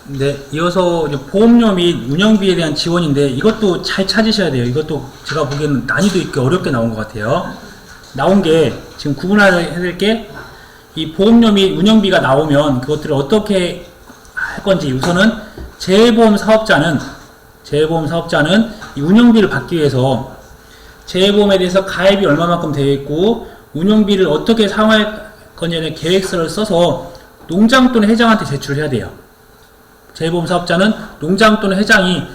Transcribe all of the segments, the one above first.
네, 이어서 이제 보험료 및 운영비에 대한 지원인데 이것도 잘 찾으셔야 돼요. 이것도 제가 보기에는 난이도 있게 어렵게 나온 것 같아요. 나온 게 지금 구분해야 될 게 이 보험료 및 운영비가 나오면 그것들을 어떻게 할 건지 우선은 재해보험 사업자는 이 운영비를 받기 위해서 재해보험에 대해서 가입이 얼마만큼 되어 있고 운영비를 어떻게 사용할 거냐의 계획서를 써서 농장 또는 회장한테 제출해야 돼요. 재해보험 사업자는 농장 또는 회장이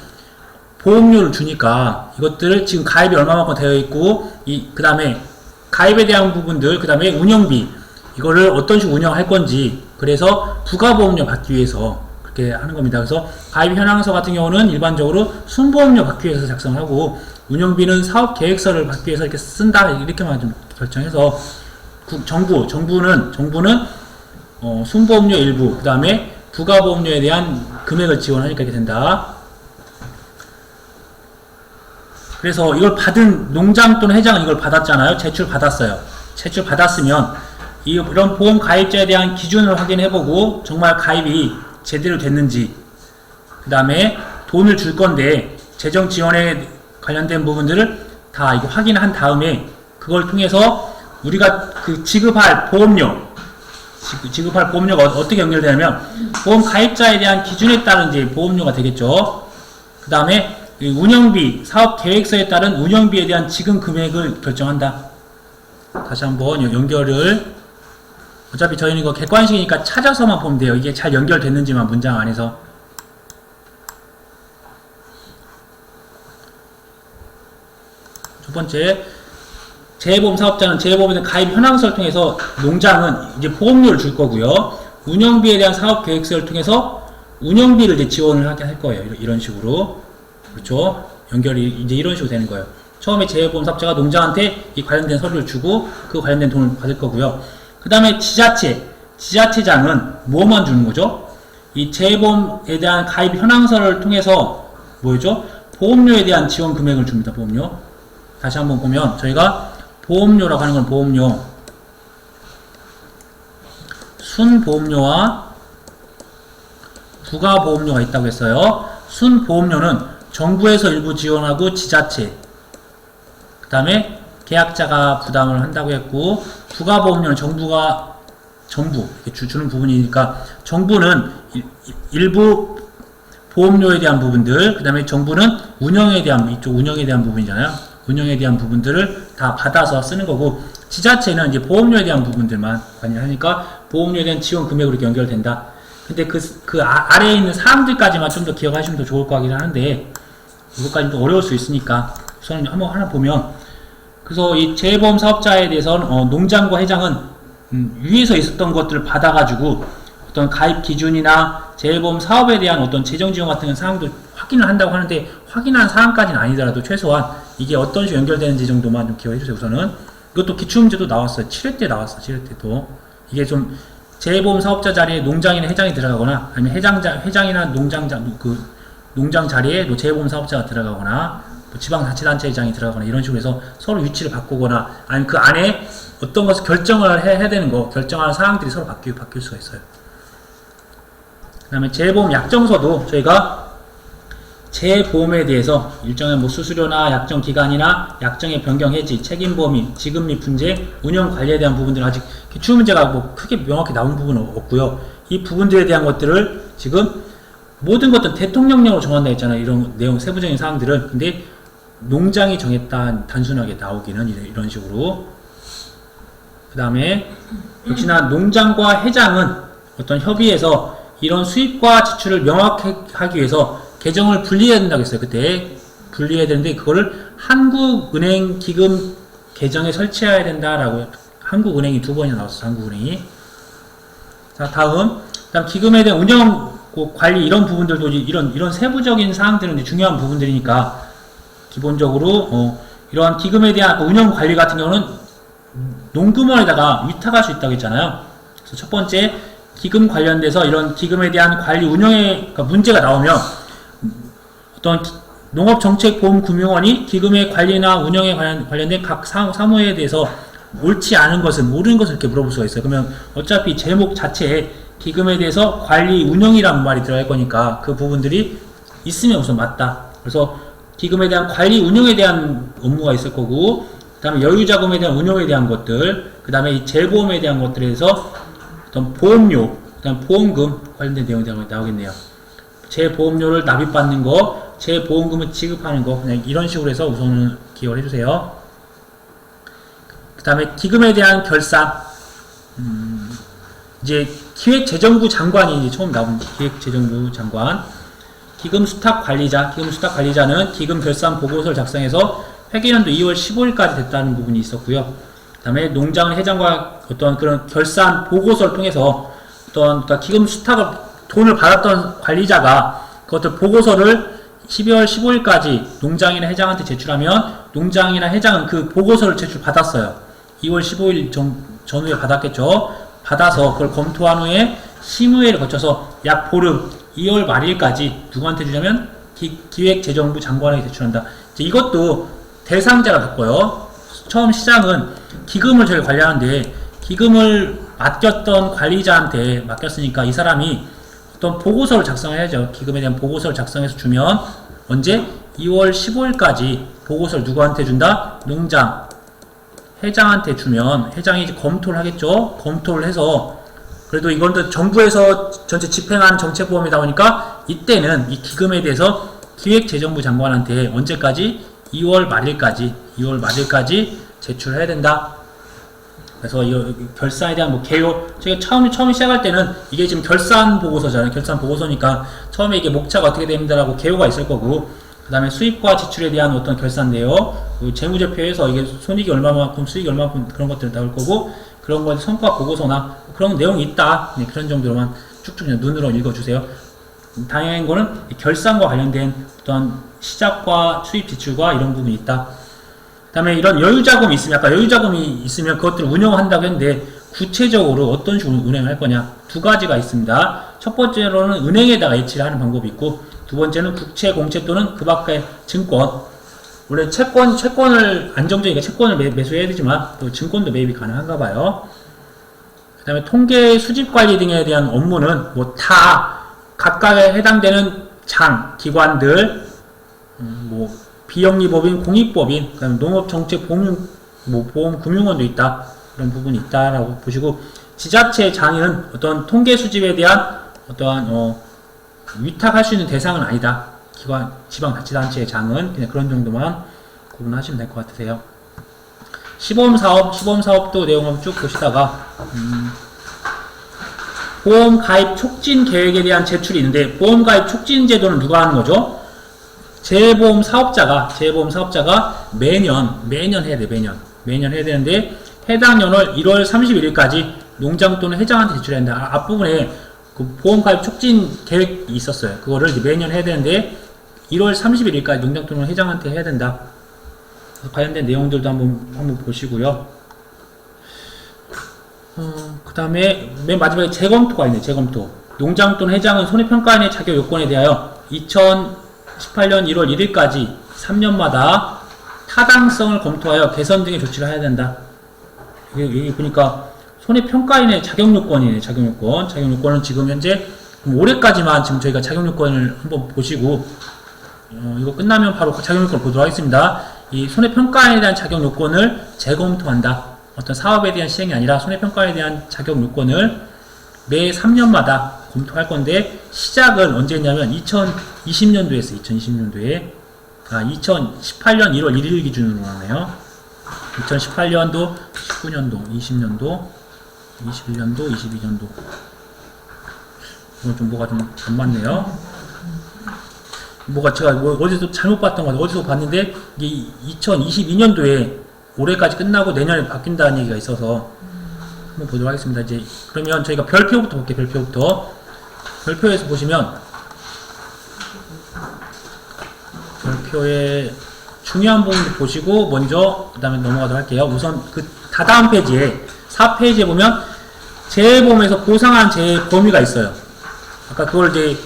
보험료를 주니까 이것들을 지금 가입이 얼마만큼 되어 있고 그 다음에 가입에 대한 부분들, 그 다음에 운영비 이거를 어떤 식으로 운영할 건지, 그래서 부가보험료 받기 위해서 그렇게 하는 겁니다. 그래서 가입 현황서 같은 경우는 일반적으로 순보험료 받기 위해서 작성하고 운영비는 사업 계획서를 받기 위해서 이렇게 쓴다, 이렇게만 좀 결정해서 정부는 순보험료 일부, 그 다음에 부가보험료에 대한 금액을 지원하니까 이렇게 된다. 그래서 이걸 받은 농장 또는 회장은 이걸 받았잖아요. 제출받았어요. 제출받았으면 이런 보험 가입자에 대한 기준을 확인해보고 정말 가입이 제대로 됐는지, 그 다음에 돈을 줄 건데 재정 지원에 관련된 부분들을 다 이거 확인한 다음에 그걸 통해서 우리가 그 지급할 보험료가 어떻게 연결되냐면 보험 가입자에 대한 기준에 따른 이제 보험료가 되겠죠. 그 다음에 운영비, 사업 계획서에 따른 운영비에 대한 지급 금액을 결정한다. 다시 한번 연결을, 어차피 저희는 이거 객관식이니까 찾아서만 보면 돼요. 이게 잘 연결됐는지만 문장 안에서. 첫 번째, 재해보험 사업자는 재해보험에 대한 가입 현황서를 통해서 농장은 이제 보험료를 줄 거고요. 운영비에 대한 사업 계획서를 통해서 운영비를 이제 지원을 하게 할 거예요. 이런 식으로. 그렇죠? 연결이 이제 이런 식으로 되는 거예요. 처음에 재해보험 사업자가 농장한테 이 관련된 서류를 주고 그 관련된 돈을 받을 거고요. 그 다음에 지자체장은 뭐만 주는 거죠? 이 재해보험에 대한 가입 현황서를 통해서 뭐죠? 보험료에 대한 지원 금액을 줍니다. 보험료. 다시 한번 보면 저희가 보험료라고 하는 건 보험료, 순보험료와 부가보험료가 있다고 했어요. 순보험료는 정부에서 일부 지원하고 지자체, 그 다음에 계약자가 부담을 한다고 했고, 부가보험료는 전부 주는 부분이니까 정부는 일부 보험료에 대한 부분들, 그 다음에 정부는 운영에 대한, 이쪽 운영에 대한 부분이잖아요. 운영에 대한 부분들을 다 받아서 쓰는 거고, 지자체는 이제 보험료에 대한 부분들만 관여하니까 보험료에 대한 지원 금액으로 이렇게 연결된다. 근데 그 아래에 있는 사항들까지만 좀 더 기억하시면 더 좋을 것 같긴 하는데, 이것까지 좀 어려울 수 있으니까 우선 한번 하나 보면, 그래서 이 재해보험 사업자에 대해서는 농장과 회장은 위에서 있었던 것들을 받아가지고 어떤 가입 기준이나 재해보험 사업에 대한 어떤 재정 지원 같은 사항도 확인을 한다고 하는데, 확인한 사항까지는 아니더라도 최소한 이게 어떤 식으로 연결되는지 정도만 좀 기억해 주세요. 우선은 이것도 기출문제도 나왔어요. 7회 때 나왔어요. 7회 때도 이게 좀 재해보험 사업자 자리에 농장이나 회장이 들어가거나, 아니면 회장이나 농장 자리에 재해보험 사업자가 들어가거나, 지방자치단체장이 들어가거나, 이런 식으로 해서 서로 위치를 바꾸거나, 아니면 그 안에 어떤 것을 결정을 해야 되는 거, 결정하는 사항들이 서로 바뀔 수가 있어요. 그 다음에 재해보험 약정서도 저희가 재해보험에 대해서 일정한 수수료나 약정 기간이나 약정의 변경 해지, 책임 범위, 지급 및 분쟁, 운영 관리에 대한 부분들은 아직 기출 문제가 크게 명확히 나온 부분은 없고요. 이 부분들에 대한 것들을 지금 모든 것들은 대통령령으로 정한다 했잖아요. 이런 내용 세부적인 사항들은. 근데 농장이 정했다 단순하게 나오기는 이런 식으로. 그 다음에 역시나 농장과 회장은 어떤 협의에서 이런 수입과 지출을 명확하게 위해서 계정을 분리해야 된다고 했어요. 그때 분리해야 되는데 그거를 한국은행 기금 계정에 설치해야 된다라고, 한국은행이 2번이나 나왔어요. 한국은행이. 자, 다음 기금에 대한 운영 관리, 이런 부분들도 이런 세부적인 사항들은 중요한 부분들이니까 기본적으로 이러한 기금에 대한 운영 관리 같은 경우는 농금원에다가 위탁할 수 있다고 했잖아요. 그래서 첫 번째, 기금 관련돼서 이런 기금에 대한 관리 운영에 문제가 나오면 어떤 농업정책보험금융원이 기금의 관리나 운영에 관련된 각 사무에 대해서 옳지 않은 것은, 모르는 것을 이렇게 물어볼 수가 있어요. 그러면 어차피 제목 자체에 기금에 대해서 관리 운영이라는 말이 들어갈 거니까 그 부분들이 있으면 우선 맞다. 그래서 기금에 대한 관리 운영에 대한 업무가 있을 거고, 그 다음에 여유자금에 대한 운영에 대한 것들, 그 다음에 이 재보험에 대한 것들에 대해서 어떤 보험료, 그 다음에 보험금 관련된 내용이 나오겠네요. 재보험료를 납입받는 거, 재보험금을 지급하는 거, 그냥 이런 식으로 해서 우선은 기억을 해주세요. 그 다음에 기금에 대한 결산, 이제 기획재정부 장관이 이제 처음 나온 기획재정부 장관. 기금 수탁 관리자, 기금 수탁 관리자는 기금 결산 보고서를 작성해서 회계연도 2월 15일까지 됐다는 부분이 있었고요. 그 다음에 농장 회장과 어떤 그런 결산 보고서를 통해서 어떤 그러니까 기금 수탁을 돈을 받았던 관리자가 그것들 보고서를 12월 15일까지 농장이나 회장한테 제출하면 농장이나 회장은 그 보고서를 제출받았어요. 2월 15일 전후에 받았겠죠. 받아서 그걸 검토한 후에 심의회를 거쳐서 약 보름 2월 말일까지 누구한테 주냐면 기획재정부 장관에게 제출한다. 이제 이것도 대상자가 바꿔요. 처음 시장은 기금을 저희가 관리하는데 기금을 맡겼던 관리자한테 맡겼으니까 이 사람이 어떤 보고서를 작성해야죠. 기금에 대한 보고서를 작성해서 주면 언제? 2월 15일까지 보고서를 누구한테 준다? 농장 회장한테 주면 회장이 이제 검토를 하겠죠. 검토를 해서 그래도 이건 정부에서 전체 집행한 정책보험이다 보니까 이때는 이 기금에 대해서 기획재정부 장관한테 언제까지? 2월 말일까지 제출해야 된다. 그래서 이 결산에 대한 뭐 개요, 저희가 처음에 시작할 때는 이게 지금 결산 보고서잖아요. 결산 보고서니까 처음에 이게 목차가 어떻게 됩니다라고 개요가 있을 거고, 그 다음에 수입과 지출에 대한 어떤 결산 내용, 재무제표에서 이게 손익이 얼마만큼, 수익이 얼마만큼 그런 것들을 나올 거고, 그런 거 성과 보고서나 그런 내용이 있다. 네, 그런 정도로만 쭉쭉 그냥 눈으로 읽어주세요. 당연한 거는 결산과 관련된 어떤 시작과 수입 지출과 이런 부분이 있다. 그 다음에 이런 여유자금이 있으면, 아까 여유자금이 있으면 그것들을 운영한다고 했는데 구체적으로 어떤 식으로 운행할 거냐? 두 가지가 있습니다. 첫 번째로는 은행에다가 예치를 하는 방법이 있고, 두 번째는 국채, 공채 또는 그 밖의 증권. 원래 채권을 안정적이니까 채권을 매수해야 되지만 또 증권도 매입이 가능한가 봐요. 그 다음에 통계 수집 관리 등에 대한 업무는 뭐 다 각각에 해당되는 기관들, 뭐 비영리법인, 공익법인, 그 다음에 농업정책보험, 보험금융원도 있다. 그런 부분이 있다라고 보시고, 지자체 장에는 어떤 통계 수집에 대한 어떠한 위탁할 수 있는 대상은 아니다. 지방자치단체의 장은 그냥 그런 정도만 구분하시면 될 것 같으세요. 시범사업도 내용 한번 쭉 보시다가 보험가입 촉진 계획에 대한 제출이 있는데, 보험가입 촉진 제도는 누가 하는 거죠? 재보험 사업자가 매년 해야 돼. 매년 해야 되는데, 해당 연월 1월 31일까지 농장 또는 회장한테 제출해야 된다. 앞부분에 그 보험가입 촉진 계획이 있었어요. 그거를 이제 매년 해야 되는데 1월 31일까지 농장 또는 회장한테 해야 된다. 관련된 내용들도 한번 보시고요. 그 다음에 맨 마지막에 재검토가 있네요. 재검토. 농장 또는 회장은 손해평가인의 자격 요건에 대하여 2018년 1월 1일까지 3년마다 타당성을 검토하여 개선 등의 조치를 해야 된다. 여기 보니까 손해평가인의 자격요건이네. 자격요건은 지금 현재 올해까지만 지금 저희가 자격요건을 한번 보시고, 이거 끝나면 바로 자격요건을 보도록 하겠습니다. 이 손해평가인에 대한 자격요건을 재검토한다. 어떤 사업에 대한 시행이 아니라 손해평가인에 대한 자격요건을 매 3년마다 검토할 건데, 시작은 언제 했냐면 2020년도에 했어요. 2018년 1월 1일 기준으로 나네요. 2018년도, 19년도, 20년도, 21년도, 22년도. 이건 좀 뭐가 좀 안 맞네요. 제가 어디서 잘못 봤던 것 같아요. 어디서 봤는데, 이게 2022년도에 올해까지 끝나고 내년에 바뀐다는 얘기가 있어서 한번 보도록 하겠습니다. 이제, 그러면 저희가 별표부터 볼게요. 별표에서 보시면, 별표의 중요한 부분을 보시고, 먼저, 그 다음에 넘어가도록 할게요. 우선 다다음 페이지에, 4페이지에 보면, 재보험에서 보상한 재해 범위가 있어요. 아까 그걸 이제,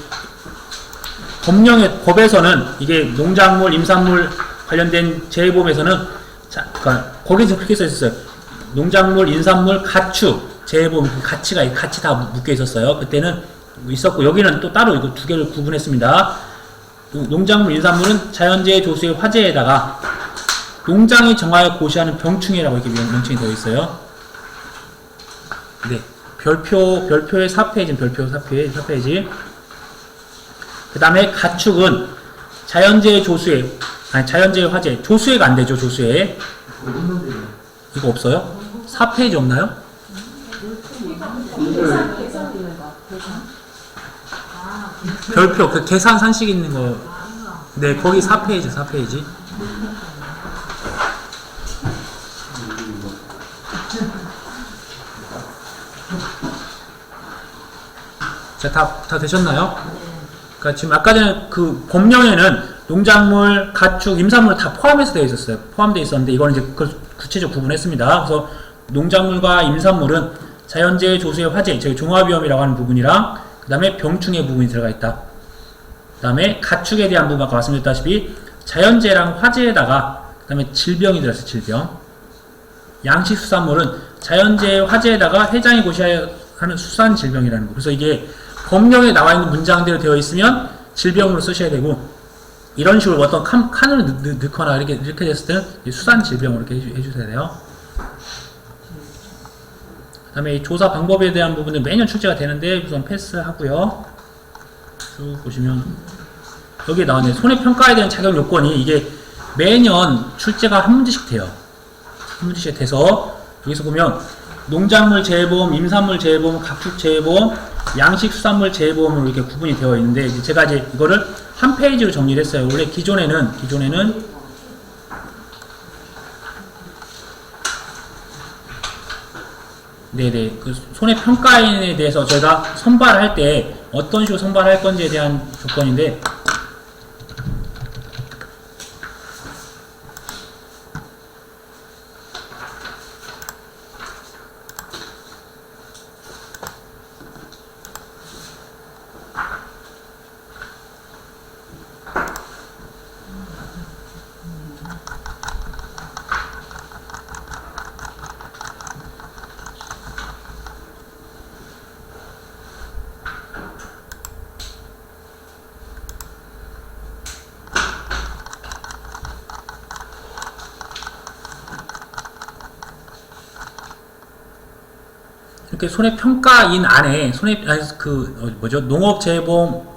법에서는, 이게 농작물, 임산물 관련된 재해보험에서는, 그러니까, 거기서 그렇게 써 있었어요. 농작물, 임산물, 가축, 재해보험 그 가치가 같이 다 묶여 있었어요. 그때는 있었고, 여기는 또 따로 이거 두 개를 구분했습니다. 농작물, 임산물은 자연재해 조수의 화재에다가 농장이 정하여 고시하는 병충해라고 이렇게 명칭이 되어 있어요. 네. 별표의 4페이지는 별표 4페이지. 그 다음에 가축은 자연재해 조수의, 아니, 자연재해 화재. 조수해가 안 되죠, 조수해. 이거 없어요? 4페이지 없나요? 별표, 그 계산 산식 있는 거. 네, 거기 4페이지. 자, 다 되셨나요? 그러니까 지금 아까 전에 그 법령에는 농작물, 가축, 임산물 다 포함해서 되어 있었어요. 포함되어 있었는데 이거는 이제 그걸 구체적으로 구분했습니다. 그래서 농작물과 임산물은 자연재해 조수의 화재, 저희 종합위험이라고 하는 부분이랑 그 다음에 병충해 부분이 들어가 있다. 그 다음에 가축에 대한 부분 아까 말씀드렸다시피 자연재해랑 화재에다가 그 다음에 질병이 들어있어요. 질병. 양식수산물은 자연재해 화재에다가 해장이 고시하여 하는 수산질병이라는 거. 그래서 이게 법령에 나와 있는 문장대로 되어 있으면 질병으로 쓰셔야 되고, 이런 식으로 어떤 칸을 넣거나 이렇게 됐을 때는 수산질병으로 이렇게 해주셔야 돼요. 그 다음에 이 조사 방법에 대한 부분은 매년 출제가 되는데 우선 패스하고요. 쭉 보시면 여기에 나왔네요. 손해평가에 대한 자격 요건이 이게 매년 출제가 한 문제씩 돼요. 한 문제씩 돼서 여기서 보면 농작물 재해보험, 임산물 재해보험, 가축 재해보험, 양식수산물 재해보험으로 이렇게 구분이 되어 있는데, 이제 제가 이제 이거를 한 페이지로 정리를 했어요. 원래 기존에는 네네, 그 손해평가인에 대해서 저희가 선발할 때 어떤 식으로 선발할 건지에 대한 조건인데, 이렇게 손해평가인 안에 농업재해보험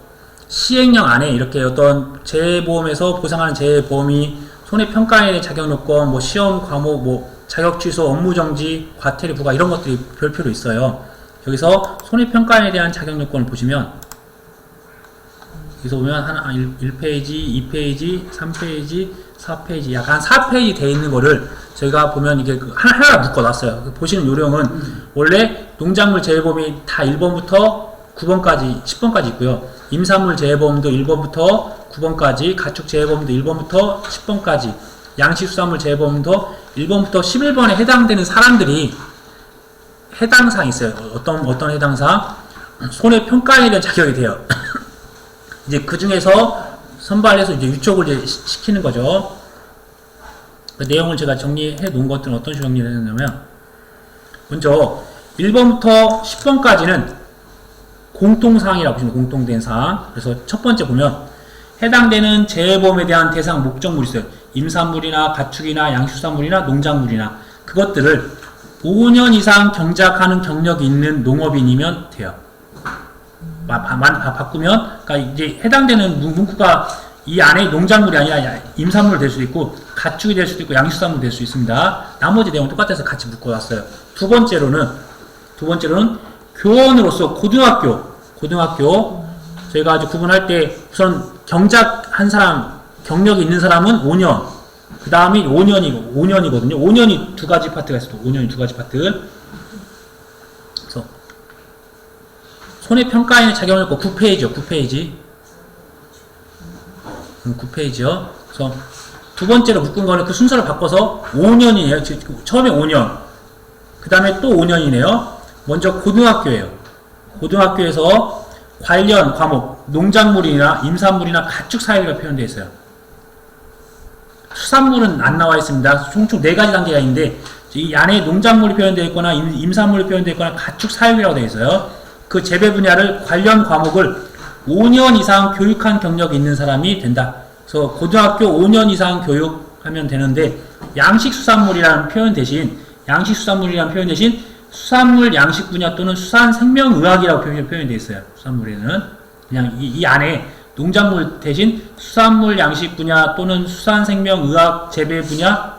시행령 안에 이렇게 어떤 재해보험에서 보상하는 재해보험이 손해평가인의 자격요건, 뭐 시험 과목, 뭐 자격취소, 업무정지, 과태료 부과 이런 것들이 별표로 있어요. 여기서 손해평가인에 대한 자격요건을 보시면 여기서 보면 1페이지, 2페이지, 3페이지, 4페이지, 약간 4페이지 돼 있는 거를 저희가 보면 이게 하나 묶어놨어요. 보시는 요령은 원래 농작물 재해보험이 다 1번부터 9번까지, 10번까지 있고요. 임산물 재해보험도 1번부터 9번까지, 가축 재해보험도 1번부터 10번까지, 양식수산물 재해보험도 1번부터 11번에 해당되는 사람들이 해당사항이 있어요. 어떤 해당사항? 손해평가에 대한 자격이 돼요. 이제 그 중에서 선발해서 이제 유촉을 이제 시키는 거죠. 그 내용을 제가 정리해 놓은 것들은 어떤 식으로 정리를 했냐면, 먼저 1번부터 10번까지는 공통사항이라고 보시면 공통된 사항. 그래서 첫 번째 보면 해당되는 재해보험에 대한 대상 목적물이 있어요. 임산물이나 가축이나 양식수산물이나 농작물이나 그것들을 5년 이상 경작하는 경력이 있는 농업인이면 돼요. 바꾸면, 그러니까 이제 해당되는 문구가 이 안에 농작물이 아니라 임산물 될 수도 있고, 가축이 될 수도 있고, 양식수산물 될 수 있습니다. 나머지 내용 똑같아서 같이 묶어놨어요. 두 번째로는 교원으로서 고등학교, 저희가 아주 구분할 때 우선 경작한 사람, 경력이 있는 사람은 5년, 그 다음이 5년이거든요. 5년이 두 가지 파트가 있어요. 5년이 두 가지 파트. 그래서 손해평가인의 자격을 9페이지요. 9페이지요. 그래서 두 번째로 묶은 거는 그 순서를 바꿔서 5년이에요. 처음에 5년. 그 다음에 또 5년이네요. 먼저 고등학교예요. 고등학교에서 관련 과목, 농작물이나 임산물이나 가축 사회가 표현되어 있어요. 수산물은 안 나와 있습니다. 총 4가지 단계가 있는데, 이 안에 농작물이 표현되어 있거나 임산물이 표현되어 있거나 가축 사육이라고 되어 있어요. 그 재배 분야를 관련 과목을 5년 이상 교육한 경력이 있는 사람이 된다. 그래서 고등학교 5년 이상 교육하면 되는데 양식수산물이라는 표현 대신 수산물 양식 분야 또는 수산생명의학이라고 표현되어 있어요. 수산물에는 그냥 이 안에 농작물 대신 수산물 양식 분야 또는 수산생명의학 재배 분야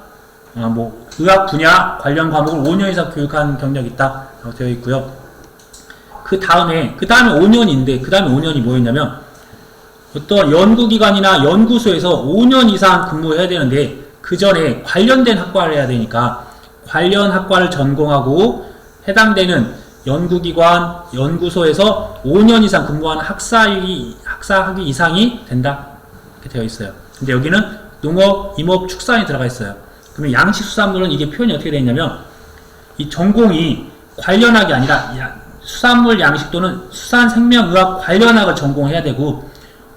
의학 분야 관련 과목을 5년 이상 교육한 경력이 있다 라고 되어 있고요. 그 다음에 5년인데 그 다음에 5년이 뭐였냐면 어떤 연구기관이나 연구소에서 5년 이상 근무해야 되는데 그 전에 관련된 학과를 해야 되니까 관련 학과를 전공하고 해당되는 연구기관, 연구소에서 5년 이상 근무한 학사학위 이상이 된다 이렇게 되어 있어요. 근데 여기는 농업, 임업, 축산이 들어가 있어요. 그러면 양식수산물은 이게 표현이 어떻게 되어 있냐면 이 전공이 관련학이 아니라 수산물 양식 또는 수산생명의학 관련학을 전공해야 되고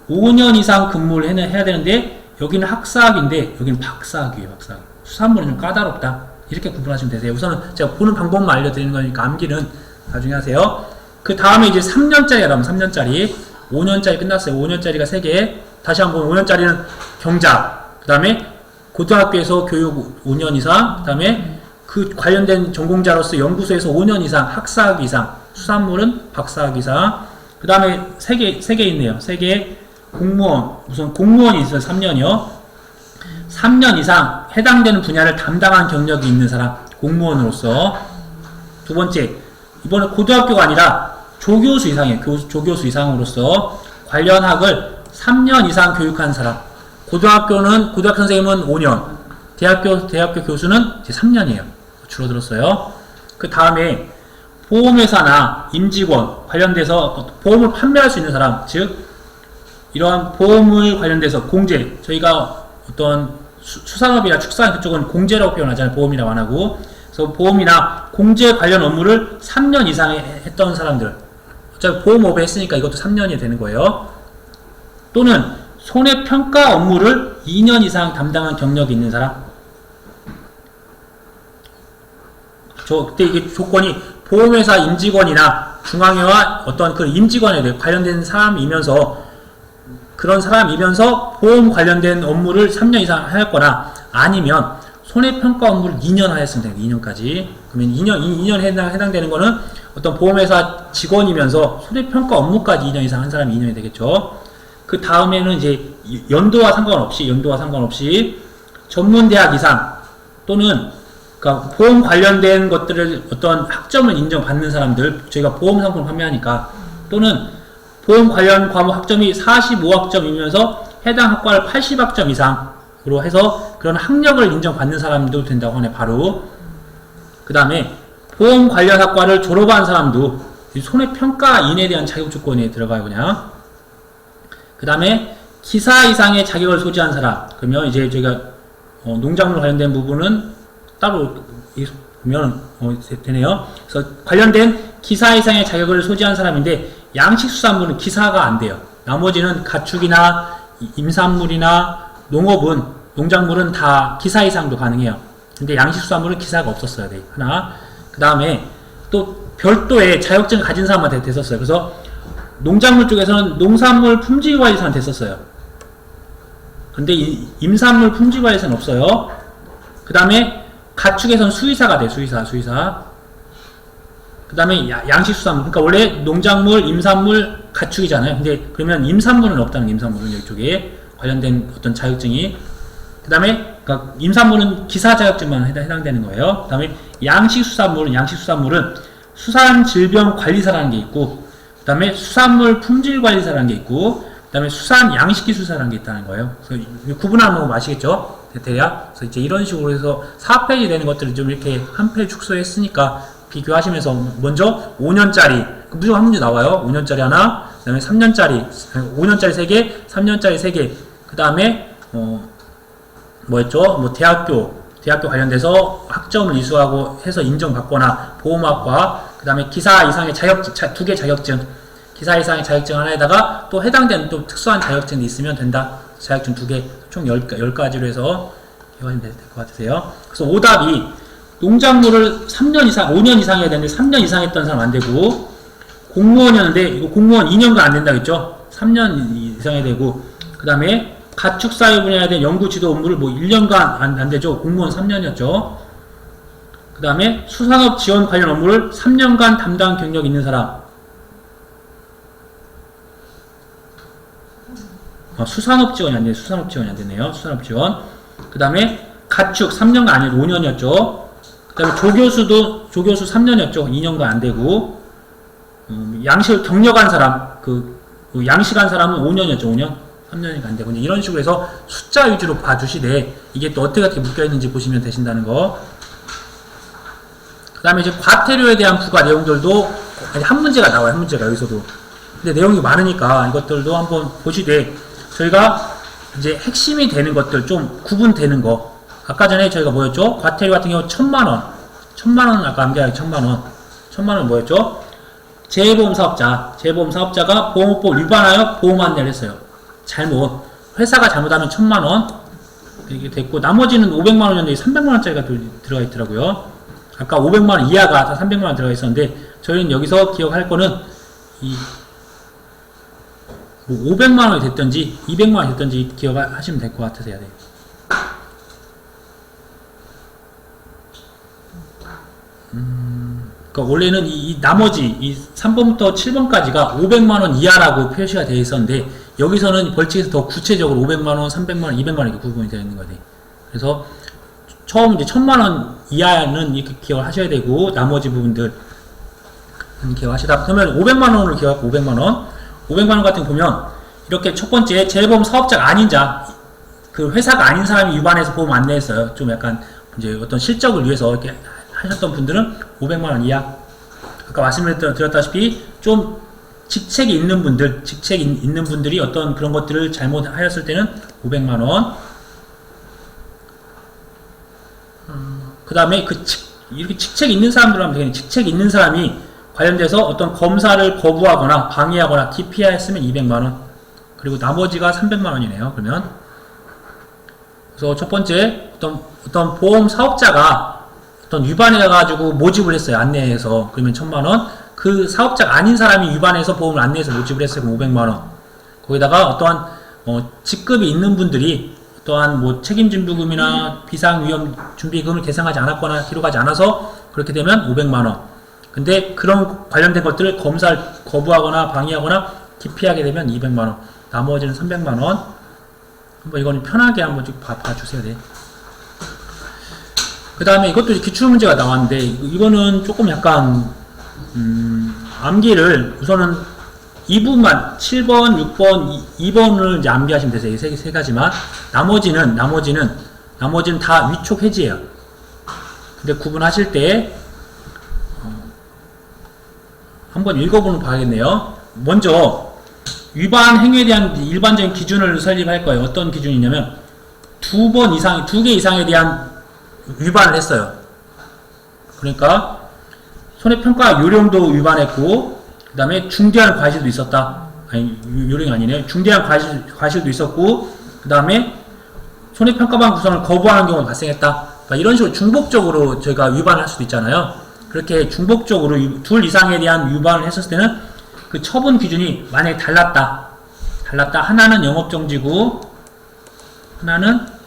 5년 이상 근무를 해야 되는데 여기는 학사학인데 여기는 박사학이에요. 박사학. 수산물은 좀 까다롭다. 이렇게 구분하시면 되세요. 우선은 제가 보는 방법만 알려드리는 거니까 암기는 나중에 하세요. 그 다음에 이제 3년짜리가 나오면 3년짜리 5년짜리 끝났어요. 5년짜리가 3개. 다시 한번 5년짜리는 경작. 그 다음에 고등학교에서 교육 5년 이상. 그 다음에 그 관련된 전공자로서 연구소에서 5년 이상, 학사학 이상, 수산물은 박사학 이상. 그 다음에 3개 있네요. 3개. 공무원. 우선 공무원이 있어요. 3년이요. 3년 이상 해당되는 분야를 담당한 경력이 있는 사람. 공무원으로서. 두 번째. 이번에 고등학교가 아니라 조교수 이상이에요. 조교수 이상으로서 관련 학을 3년 이상 교육한 사람. 고등학교 선생님은 5년, 대학교 교수는 이제 3년이에요. 줄어들었어요. 그 다음에 보험회사나 임직원 관련돼서 보험을 판매할 수 있는 사람, 즉 이러한 보험을 관련돼서 공제, 저희가 어떤 수산업이나 축산 그쪽은 공제라고 표현하잖아요. 보험이라고 안 하고. 그래서 보험이나 공제 관련 업무를 3년 이상 했던 사람들. 어차피 보험업에 했으니까 이것도 3년이 되는 거예요. 또는 손해평가 업무를 2년 이상 담당한 경력이 있는 사람. 그때 이게 조건이 보험회사 임직원이나 중앙회와 어떤 그 임직원에 관련된 사람이면서 그런 사람이면서 보험 관련된 업무를 3년 이상 하였거나 아니면 손해평가 업무를 2년 하였으면 됩니다. 2년까지. 그러면 2년 해당되는 거는 어떤 보험회사 직원이면서 손해평가 업무까지 2년 이상 한 사람이 2년이 되겠죠. 그 다음에는 이제 연도와 상관없이 전문대학 이상 또는 그러니까 보험 관련된 것들을 어떤 학점을 인정받는 사람들, 저희가 보험 상품 판매하니까 또는 보험 관련 과목 학점이 45학점이면서 해당 학과를 80학점 이상으로 해서 그런 학력을 인정받는 사람도 된다고 하네. 바로 그 다음에 보험 관련 학과를 졸업한 사람도 손해평가인에 대한 자격 조건에 들어가요. 그냥 그 다음에 기사 이상의 자격을 소지한 사람. 그러면 이제 저희가 농작물 관련된 부분은 따로 보면 되네요. 그래서 관련된 기사 이상의 자격을 소지한 사람인데 양식수산물은 기사가 안 돼요. 나머지는 가축이나 임산물이나 농작물은 다 기사 이상도 가능해요. 근데 양식수산물은 기사가 없었어요. 네. 하나. 그 다음에 또 별도의 자격증을 가진 사람한테 됐었어요. 그래서 농작물 쪽에서는 농산물 품질관리사는 됐었어요. 근데 임산물 품질관리사는 없어요. 그 다음에 가축에서는 수의사가 돼요. 수의사. 그 다음에 양식수산물. 그러니까 원래 농작물, 임산물, 가축이잖아요. 근데 그러면 임산물은 없다는 임산물은 여기쪽에 관련된 어떤 자격증이. 그 다음에 그러니까 임산물은 기사 자격증만 해당되는 거예요. 그 다음에 양식수산물은 수산질병관리사라는 게 있고 그 다음에 수산물 품질관리사라는 게 있고 그 다음에 수산양식기술사라는 게 있다는 거예요. 그래서 구분하는 거 아시겠죠? 대략. 그래서 이제 이런 식으로 해서 4페이지 되는 것들을 좀 이렇게 한 페이지 축소했으니까 비교하시면서 먼저 5년짜리 무조건 한 문제 나와요. 5년짜리 하나, 그 다음에 3년짜리 5년짜리 3개, 3년짜리 3개. 그 다음에 뭐였죠? 대학교 관련돼서 학점을 이수하고 해서 인정받거나 보험학과, 그 다음에 기사 이상의 자격증 2개 자격증, 기사 이상의 자격증 하나에다가 또 해당되는 또 특수한 자격증이 있으면 된다. 자격증 2개, 총 10가지로 해서 이해하시면 될 것 같으세요. 그래서 오답이 농작물을 3년 이상, 5년 이상 해야 되는데 3년 이상 했던 사람 안 되고, 공무원이었는데 이거 공무원 2년간 안 된다 그랬죠? 3년 이상 해야 되고, 그 다음에 가축 사회 분야에 대한 연구 지도 업무를 뭐 1년간 안 되죠? 공무원 3년이었죠. 그 다음에 수산업 지원 관련 업무를 3년간 담당 경력 있는 사람. 수산업 지원이 안 되네요. 수산업 지원이 안 되네요. 수산업 지원. 그 다음에 가축 3년간 아니고 5년이었죠. 그 다음에 조교수 3년이었죠. 2년간 안 되고, 양식을 경력한 사람, 양식한 사람은 5년이었죠. 5년. 3년이 안 되고, 이런 식으로 해서 숫자 위주로 봐주시되, 이게 또 어떻게 묶여있는지 보시면 되신다는 거. 그 다음에 이제 과태료에 대한 부과 내용들도 한 문제가 나와요. 한 문제가 여기서도. 근데 내용이 많으니까 이것들도 한번 보시되, 저희가 이제 핵심이 되는 것들 좀 구분되는 거. 아까 전에 저희가 뭐였죠? 과태료 같은 경우 1000만원. 1000만원 아까 암기하기 1000만원. 1000만원 뭐였죠? 재보험 사업자가 보험법 위반하여 보험 안내를 했어요. 회사가 잘못하면 1000만원. 이게 됐고, 나머지는 500만원이었는데 300만원짜리가 들어가 있더라고요. 아까 500만원 이하가 다 300만원 들어가 있었는데, 저희는 여기서 기억할 거는, 뭐 500만원이 됐든지, 200만원이 됐든지 기억하시면 될 것 같아서 해야 돼요. 그러니까 원래는 나머지 3번부터 7번까지가 500만원 이하라고 표시가 되어 있었는데, 여기서는 벌칙에서 더 구체적으로 500만원, 300만원, 200만원 이렇게 구분이 되어 있는 거예요. 그래서 처음 이제 1000만원 이하는 이렇게 기억을 하셔야 되고, 나머지 부분들 기억하시다. 그러면 500만원을 기억하고 500만원. 500만원 같은 거 보면, 이렇게 첫 번째, 재보험 사업자가 아닌 자, 그 회사가 아닌 사람이 위반해서 보험 안내했어요. 좀 약간 이제 어떤 실적을 위해서 이렇게 하셨던 분들은 500만원 이하. 아까 말씀드렸다시피 좀 직책이 있는 분들이 어떤 그런 것들을 잘못하였을 때는 500만원. 그 다음에 이렇게 직책이 있는 사람들 하면 되겠네. 직책이 있는 사람이 관련돼서 어떤 검사를 거부하거나 방해하거나 기피하였으면 200만원. 그리고 나머지가 300만원이네요. 그러면. 그래서 첫 번째, 어떤 보험 사업자가 어떤 위반해가지고 모집을 했어요. 안내해서. 그러면 1000만원. 그 사업자가 아닌 사람이 위반해서 보험을 안내해서 모집을 했어요. 그럼 500만원. 거기다가 어떠한, 직급이 있는 분들이 또한 뭐 책임진부금이나 비상위험준비금을 계상하지 않았거나 기록하지 않아서 그렇게 되면 500만원. 근데 그런 관련된 것들을 검사를 거부하거나 방해하거나 기피하게 되면 200만원. 나머지는 300만원. 한번 이거는 편하게 한번 좀 봐주세요. 네. 그 다음에 이것도 기출문제가 나왔는데, 이거는 조금 약간, 암기를 우선은 2부만, 7번, 6번, 2번을 이제 암기하시면 되세요. 이 세 가지만. 나머지는 다 위촉 해지예요. 근데 구분하실 때, 한번 읽어보는 봐야겠네요. 먼저, 위반 행위에 대한 일반적인 기준을 설립할 거예요. 어떤 기준이냐면, 2개 이상에 대한 위반을 했어요. 그러니까 손해평가 요령도 위반했고, 그 다음에 중대한 과실도 있었다. 아니, 요령이 아니네요. 중대한 과실도 있었고, 그 다음에 손해평가반 구성을 거부하는 경우가 발생했다. 그러니까 이런 식으로 중복적으로 저희가 위반을 할 수도 있잖아요. 그렇게 중복적으로 둘 이상에 대한 위반을 했었을 때는 그 처분 기준이 만약에 달랐다. 하나는 영업정지고, 하나는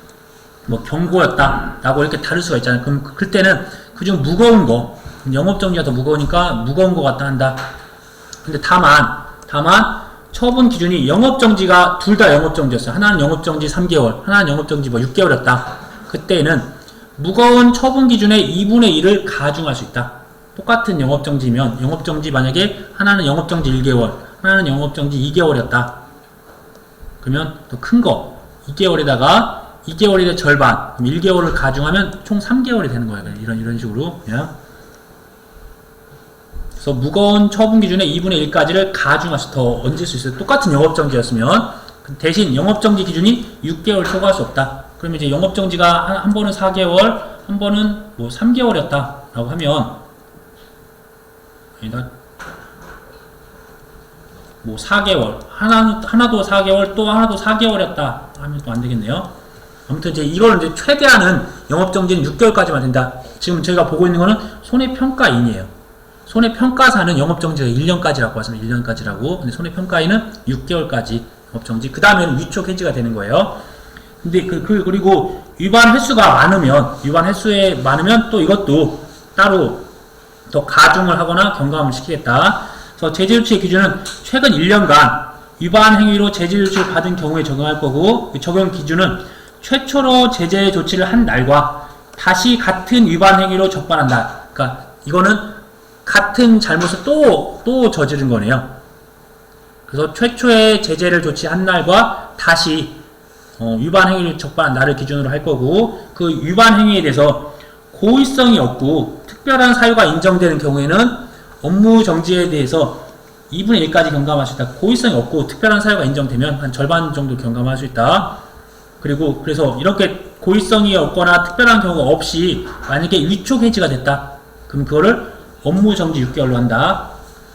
뭐 경고였다 라고 이렇게 다를 수가 있잖아요. 그럼 그때는 그중 무거운 거, 영업정지가 더 무거우니까 무거운 거 같다 한다. 근데 다만 처분 기준이 영업정지가 둘 다 영업정지였어요. 하나는 영업정지 3개월, 하나는 영업정지 뭐 6개월이었다. 그때는 무거운 처분 기준의 2분의 1을 가중할 수 있다. 똑같은 영업정지면 영업정지 만약에 하나는 영업정지 1개월, 하나는 영업정지 2개월이었다. 그러면 더 큰 거 2개월에다가 2개월의 절반, 1개월을 가중하면 총 3개월이 되는 거예요. 이런 식으로. 그래서 무거운 처분 기준의 2분의 1까지를 가중해서 더 얹을 수 있어요. 똑같은 영업정지였으면. 대신 영업정지 기준이 6개월 초과할 수 없다. 그러면 이제 영업정지가 한 번은 4개월, 한 번은 뭐 3개월이었다. 라고 하면, 뭐 4개월, 하나도 4개월, 또 하나도 4개월이었다. 하면 또 안 되겠네요. 아무튼 이제 이걸 이제 최대한은 영업정지는 6개월까지만 된다. 지금 저희가 보고 있는 거는 손해평가인이에요. 손해평가사는 영업정지가 1년까지라고 하시면 1년까지라고. 근데 손해평가인은 6개월까지 영업정지. 그 다음에는 위촉 해지가 되는 거예요. 근데 그리고 위반 횟수가 위반 횟수에 많으면 또 이것도 따로 더 가중을 하거나 경감을 시키겠다. 그래서 제재조치의 기준은 최근 1년간 위반 행위로 제재조치를 받은 경우에 적용할 거고, 적용 기준은 최초로 제재 조치를 한 날과 다시 같은 위반 행위로 적발한다. 그러니까 이거는 같은 잘못을 또 저지른 거네요. 그래서 최초의 제재를 조치한 날과 다시 위반 행위를 적발한 날을 기준으로 할 거고, 그 위반 행위에 대해서 고의성이 없고 특별한 사유가 인정되는 경우에는 업무 정지에 대해서 2분의 1까지 경감할 수 있다. 고의성이 없고 특별한 사유가 인정되면 한 절반 정도 경감할 수 있다. 그리고 그래서 이렇게 고의성이 없거나 특별한 경우가 없이 만약에 위촉 해지가 됐다. 그럼 그거를 업무 정지 6개월로 한다.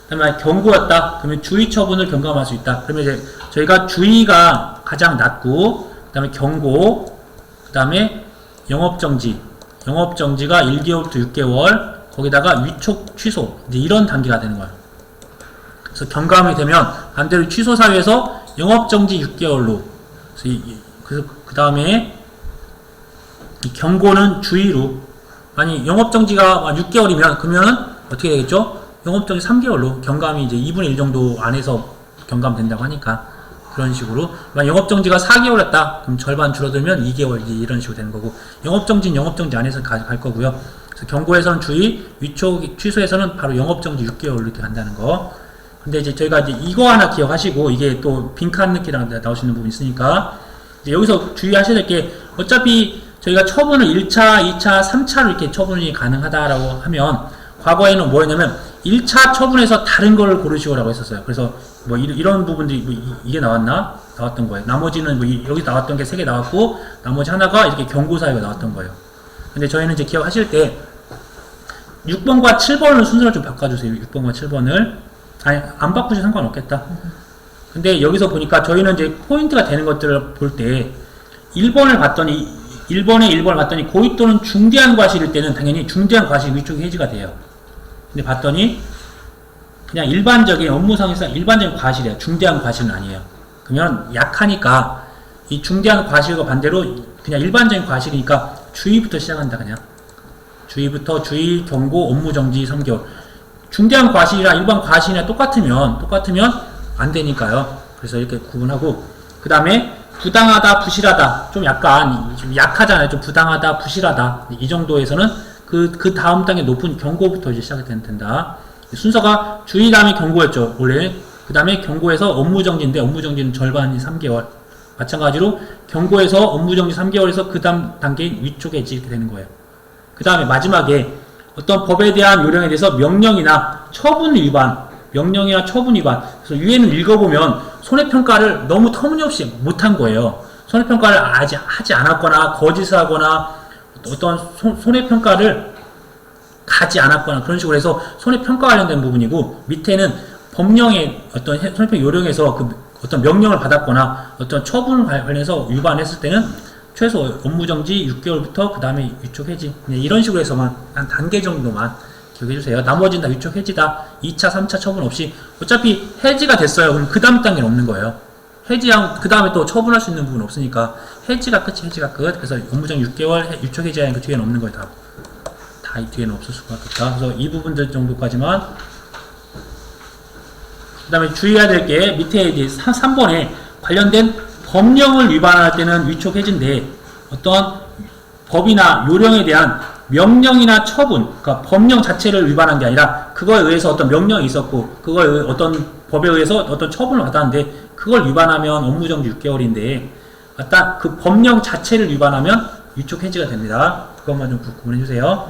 그다음에 경고였다. 그러면 주의 처분을 경감할 수 있다. 그러면 이제 저희가 주의가 가장 낮고, 그다음에 경고, 그다음에 영업정지가 1개월부터 6개월, 거기다가 위촉 취소, 이제 이런 단계가 되는 거예요. 그래서 경감이 되면 반대로 취소 사유에서 영업정지 6개월로, 그래서 그 다음에 경고는 주의로, 아니 영업정지가 6개월이면 그러면은 어떻게 되겠죠? 영업정지 3개월로 경감이 이제 2분의 1 정도 안에서 경감된다고 하니까 그런 식으로. 영업정지가 4개월이었다. 그럼 절반 줄어들면 2개월 이런 식으로 되는 거고, 영업정지는 영업정지 안에서 갈 거고요. 그래서 경고에서는 주의, 위촉 취소에서는 바로 영업정지 6개월 이렇게 간다는 거. 근데 이제 저희가 이제 이거 하나 기억하시고, 이게 또 빈칸 넣기랑 나오시는 부분이 있으니까 이제 여기서 주의하셔야 될 게, 어차피 저희가 처분을 1차, 2차, 3차로 이렇게 처분이 가능하다라고 하면, 과거에는 뭐였냐면 1차 처분에서 다른 걸 고르시오라고 했었어요. 그래서 뭐 이런 부분들이 이게 나왔던 거예요. 나머지는 여기 나왔던 게 3개 나왔고, 나머지 하나가 이렇게 경고사유가 나왔던 거예요. 근데 저희는 이제 기억하실 때 6번과 7번을 순서를 좀 바꿔주세요. 6번과 7번을. 아니, 안 바꾸셔도 상관없겠다. 근데 여기서 보니까 저희는 이제 포인트가 되는 것들을 볼 때 1번을 봤더니, 1번을 봤더니 고의 또는 중대한 과실일 때는 당연히 중대한 과실 위촉 해지가 돼요. 근데 봤더니 그냥 일반적인 업무상에서 일반적인 과실이에요. 중대한 과실은 아니에요. 그러면 약하니까 이 중대한 과실과 반대로 그냥 일반적인 과실이니까 주의부터 시작한다. 그냥 주의부터 주의, 경고, 업무정지 3개월. 중대한 과실이랑 일반 과실이랑 똑같으면 안 되니까요. 그래서 이렇게 구분하고, 그 다음에 부당하다, 부실하다, 좀 약하잖아요. 좀 부당하다, 부실하다, 이 정도에서는 그 다음 단계 높은 경고부터 이제 시작이 된다. 순서가 주의 다음에 경고였죠, 원래. 그 다음에 경고에서 업무정지인데, 업무정지는 절반이 3개월. 마찬가지로 경고에서 업무정지 3개월에서 그 다음 단계 위촉 해지 이렇게 되는 거예요. 그 다음에 마지막에 어떤 법에 대한 요령에 대해서 명령이나 처분 위반, 그래서 위에는 읽어보면 손해평가를 너무 터무니없이 못한 거예요. 손해평가를 아직 하지 않았거나, 거짓을 하거나, 어떤 손해평가를 가지 않았거나, 그런 식으로 해서 손해평가 관련된 부분이고, 밑에는 법령의 어떤 손해평가 요령에서 어떤 명령을 받았거나, 어떤 처분 관련해서 위반했을 때는 최소 업무정지 6개월부터 그 다음에 위촉 해지, 이런 식으로 해서만 한 단계 정도만 기억해주세요. 나머지는 다 위촉 해지다. 2차, 3차 처분 없이. 어차피 해지가 됐어요. 그럼 그 다음 단계는 없는 거예요. 해지한 그 다음에 또 처분할 수 있는 부분은 없으니까 해지가 끝이 해지가 끝. 그래서 업무정 6개월 위촉 해지하는 그 뒤에는 없는 거예요. 다 이 뒤에는 없을 수가 없다. 그래서 이 부분들 정도까지만. 그 다음에 주의해야 될 게 밑에 이제 3번에 관련된 법령을 위반할 때는 위촉 해지인데, 어떤 법이나 요령에 대한 명령이나 처분, 그러니까 법령 자체를 위반한 게 아니라 그거에 의해서 어떤 명령이 있었고, 그거에 어떤 법에 의해서 어떤 처분을 받았는데, 그걸 위반하면 업무정지 6개월인데, 딱 그 법령 자체를 위반하면 위촉 해지가 됩니다. 그것만 좀 구분해 주세요.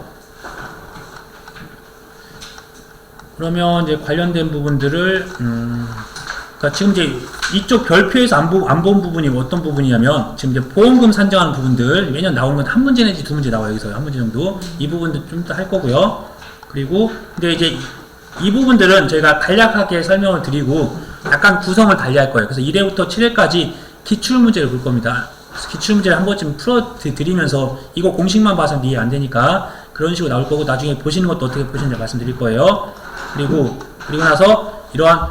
그러면 이제 관련된 부분들을 그러니까 지금 이제 이쪽 별표에서 안 본 부분이 어떤 부분이냐면, 지금 이제 보험금 산정하는 부분들 매년 나오는 건 한 문제 내지 두 문제 나와요. 여기서 한 문제 정도. 이 부분들 좀 더 할 거고요. 그리고 근데 이제 이 부분들은 저희가 간략하게 설명을 드리고 약간 구성을 달리 할 거예요. 그래서 1회부터 7회까지 기출 문제를 볼 겁니다. 기출문제를 한 번쯤 풀어드리면서 이거 공식만 봐서 이해 안 되니까 그런 식으로 나올 거고 나중에 보시는 것도 어떻게 보시는지 말씀드릴 거예요. 그리고 나서 이러한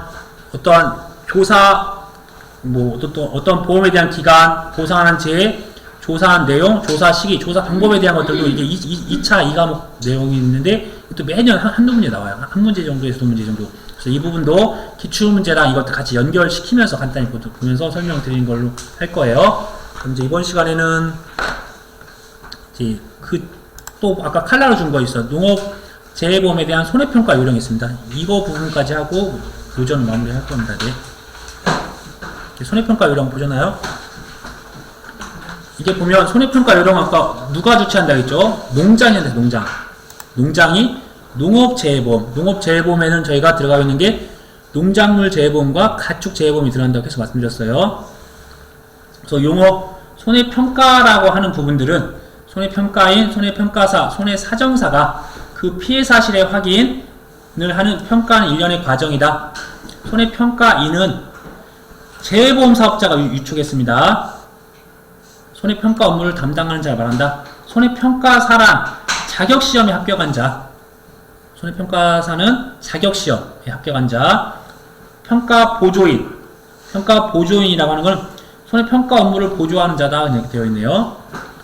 어떠한 조사 뭐 어떤 보험에 대한 기간, 보상하는 제, 조사한 내용, 조사 시기, 조사 방법에 대한 것들도 이게 2차 2과목 내용이 있는데 또 매년 한두 문제 나와요. 한 문제 정도에서 두 문제 정도. 그래서 이 부분도 기출문제랑 이것도 같이 연결시키면서 간단히 보면서 설명드리는 걸로 할 거예요. 그럼 이제 이번 시간에는 이제 또 아까 칼라로 준 거 있어. 농업 재해보험에 대한 손해평가 요령이 있습니다. 이거 부분까지 하고 교전 마무리할 겁니다. 네. 손해평가 요령 보셨나요? 이게 보면 손해평가 요령 아까 누가 주최한다 했죠? 농장이한테 농장. 농장이 농업재해보험. 농업재해보험에는 저희가 들어가 있는 게 농작물 재해보험과 가축재해보험이 들어간다고 해서 말씀드렸어요. 그래서 용어 손해평가라고 하는 부분들은 손해평가인, 손해평가사, 손해사정사가 그 피해 사실의 확인을 하는 평가는 일련의 과정이다. 손해평가인은 재해보험 사업자가 위촉했습니다. 손해평가 업무를 담당하는 자를 말한다. 손해평가사란 자격시험에 합격한 자. 손해평가사는 자격시험에 합격한 자. 평가보조인. 평가보조인이라고 하는 건 손해평가 업무를 보조하는 자다. 이렇게 되어 있네요.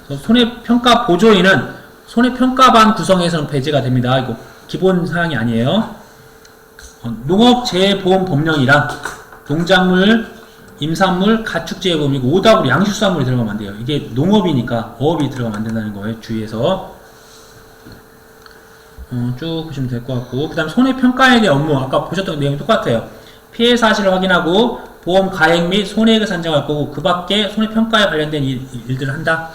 손해평가 보조인은 손해평가반 구성에서는 배제가 됩니다. 이거 기본 사항이 아니에요. 농업재해보험법령이란 농작물, 임산물, 가축재해보험이고 오답으로 양식수산물이 들어가면 안 돼요. 이게 농업이니까 어업이 들어가면 안 된다는 거예요. 주의해서 쭉 보시면 될 것 같고 그 다음 손해평가에 대한 업무 아까 보셨던 내용이 똑같아요. 피해 사실을 확인하고 보험 가액 및 손해액을 산정할 거고 그 밖에 손해평가에 관련된 일들을 한다.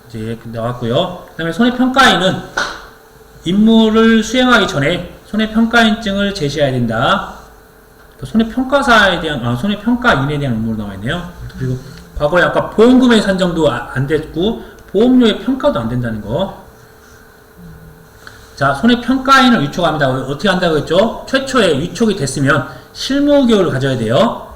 이제 나왔고요. 그 다음에 손해평가인은 임무를 수행하기 전에 손해평가인증을 제시해야 된다. 손해평가사에 대한, 손해평가인에 대한 업무로 나와 있네요. 그리고 과거에 아까 보험금액 산정도 안 됐고 보험료의 평가도 안 된다는 거. 자, 손해평가인을 위촉합니다. 어떻게 한다고 했죠? 최초에 위촉이 됐으면 실무교육을 가져야 돼요.